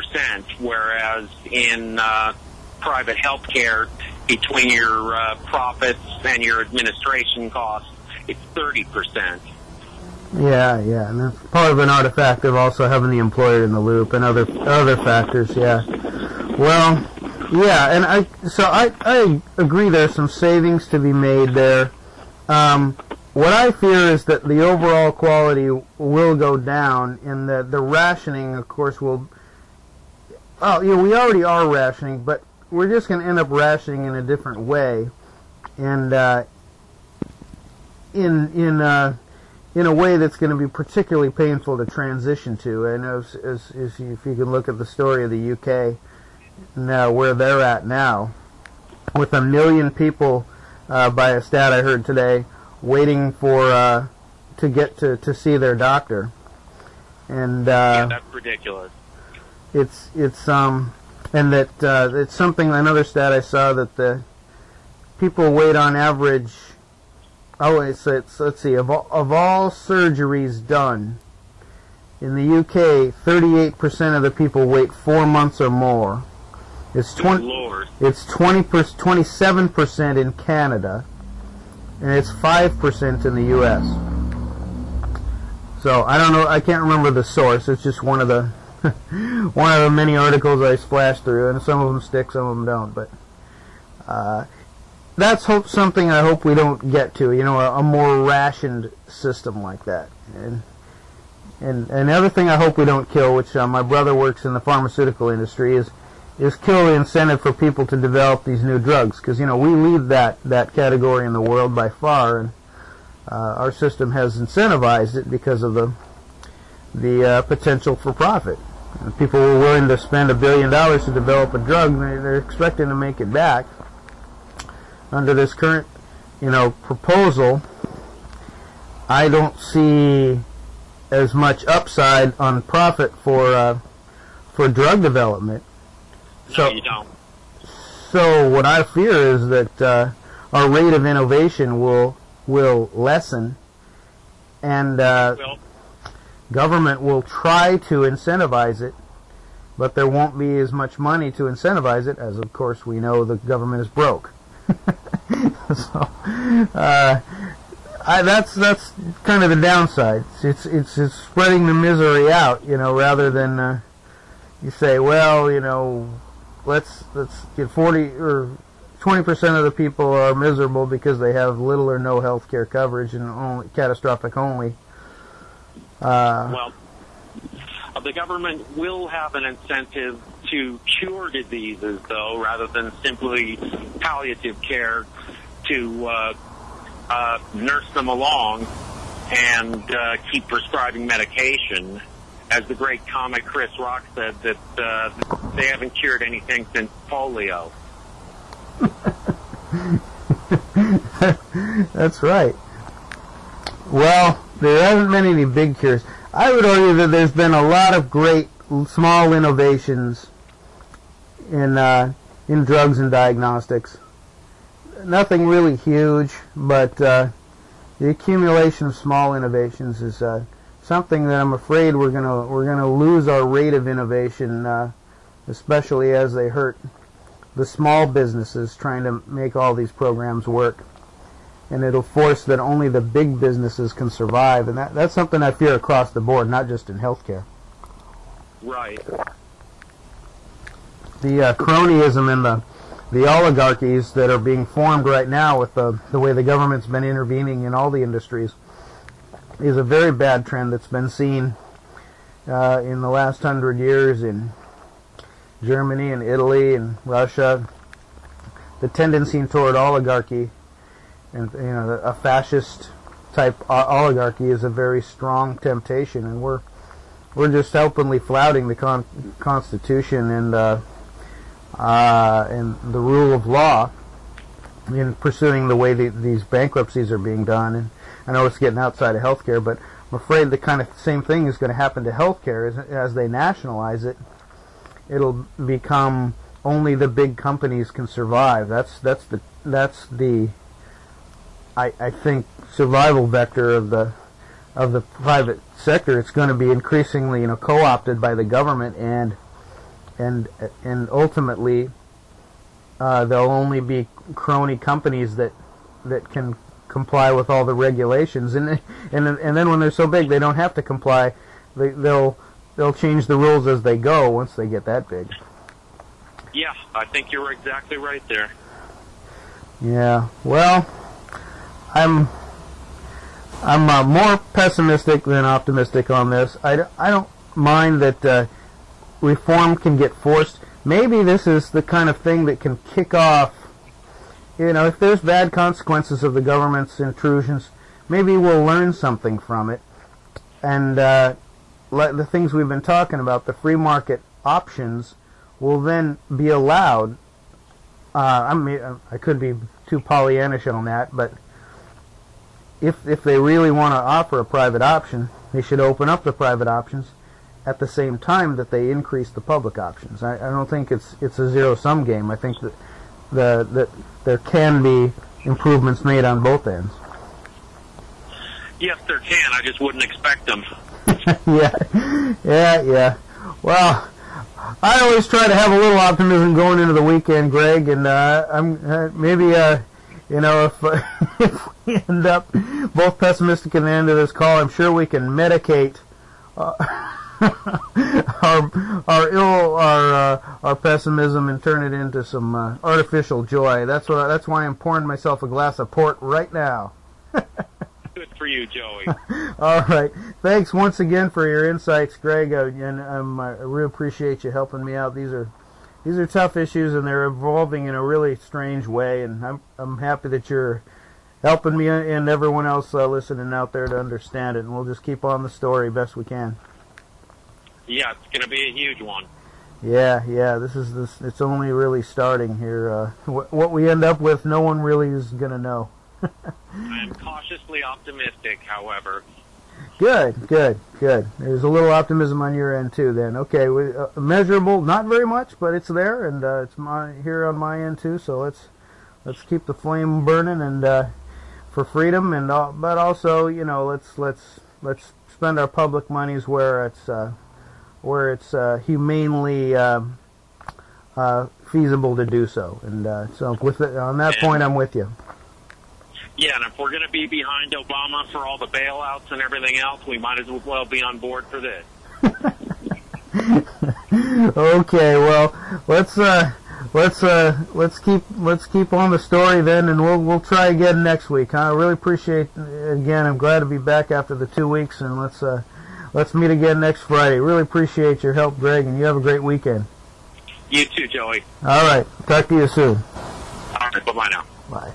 20%, whereas in private health care, between your profits and your administration costs, it's 30%. Yeah, and that's part of an artifact of also having the employer in the loop and other factors. Yeah. Well, yeah, and I agree. There's some savings to be made there. What I fear is that the overall quality will go down, and that the rationing, of course, will. Oh, we already are rationing, but we're just going to end up rationing in a different way, and in a way that's going to be particularly painful to transition to. And if you can look at the story of the UK, now where they're at now, with 1 million people, by a stat I heard today, waiting for to get to see their doctor, and yeah, that's ridiculous. It's and that it's something. Another stat I saw that the people wait on average. Oh, let's see. Of all surgeries done in the UK, 38% of the people wait 4 months or more. It's 27% in Canada, and it's 5% in the U.S. So I don't know. I can't remember the source. It's just one of the many articles I splashed through, and some of them stick, some of them don't. But that's something I hope we don't get to. A more rationed system like that. And the other thing I hope we don't kill, which my brother works in the pharmaceutical industry, is kill the incentive for people to develop these new drugs, because we lead that category in the world by far, and our system has incentivized it because of the potential for profit. And people were willing to spend $1 billion to develop a drug, and they're expecting to make it back. Under this current proposal, I don't see as much upside on profit for drug development. No, you don't. So what I fear is that our rate of innovation will lessen, and government will try to incentivize it, but there won't be as much money to incentivize it, as of course we know the government is broke. So that's kind of the downside. It's spreading the misery out, rather than you say, well, let's get 40 or 20% of the people are miserable because they have little or no health care coverage and only catastrophic only. Well, the government will have an incentive to cure diseases, though, rather than simply palliative care, to nurse them along and keep prescribing medication. As the great comic Chris Rock said, that they haven't cured anything since polio. That's right. Well, there haven't been any big cures. I would argue that there's been a lot of great small innovations in drugs and diagnostics. Nothing really huge, but the accumulation of small innovations is something that I'm afraid we're gonna lose our rate of innovation, especially as they hurt the small businesses trying to make all these programs work. And it'll force that only the big businesses can survive, and that's something I fear across the board, not just in healthcare. Right. The cronyism and the oligarchies that are being formed right now with the way the government's been intervening in all the industries is a very bad trend that's been seen in the last 100 years in Germany and Italy and Russia. The tendency toward oligarchy and a fascist type oligarchy is a very strong temptation, and we're just openly flouting the Constitution and the rule of law in pursuing the way these bankruptcies are being done. And I know it's getting outside of healthcare, but I'm afraid the kind of same thing is going to happen to healthcare as they nationalize it. It'll become only the big companies can survive. That's the I think survival vector of the private sector. It's going to be increasingly co-opted by the government, and and ultimately there'll only be crony companies that can comply with all the regulations, and then when they're so big they don't have to comply. They'll change the rules as they go once they get that big. Yeah, I think you're exactly right there. Yeah, well, I'm more pessimistic than optimistic on this. I don't mind that reform can get forced. Maybe this is the kind of thing that can kick off, if there's bad consequences of the government's intrusions, maybe we'll learn something from it. And the things we've been talking about, the free market options, will then be allowed. I could be too Pollyannish on that, but if they really want to offer a private option, they should open up the private options at the same time that they increase the public options. I don't think it's a zero-sum game. I think that there can be improvements made on both ends. Yes, there can. I just wouldn't expect them. Yeah. Well, I always try to have a little optimism going into the weekend, Greg, and maybe if we end up both pessimistic at the end of this call, I'm sure we can medicate our pessimism and turn it into some artificial joy. That's why I'm pouring myself a glass of port right now. Good for you, Joey. All right. Thanks once again for your insights, Greg, and I really appreciate you helping me out. These are tough issues, and they're evolving in a really strange way, and I'm happy that you're helping me and everyone else listening out there to understand it, and we'll just keep on the story best we can. Yeah, it's going to be a huge one. Yeah. It's only really starting here. What we end up with, no one really is going to know. I am cautiously optimistic, however. Good. There's a little optimism on your end too. Then, okay, measurable, not very much, but it's there, and it's here on my end too. So let's keep the flame burning and for freedom, and but also let's spend our public monies where it's humanely feasible to do so. And so on that point, I'm with you. Yeah, and if we're going to be behind Obama for all the bailouts and everything else, we might as well be on board for this. Okay, well, let's keep on the story then, and we'll try again next week. I really appreciate it. Again, I'm glad to be back after the 2 weeks, and let's meet again next Friday. Really appreciate your help, Greg, and you have a great weekend. You too, Joey. All right, talk to you soon. All right, bye-bye now. Bye.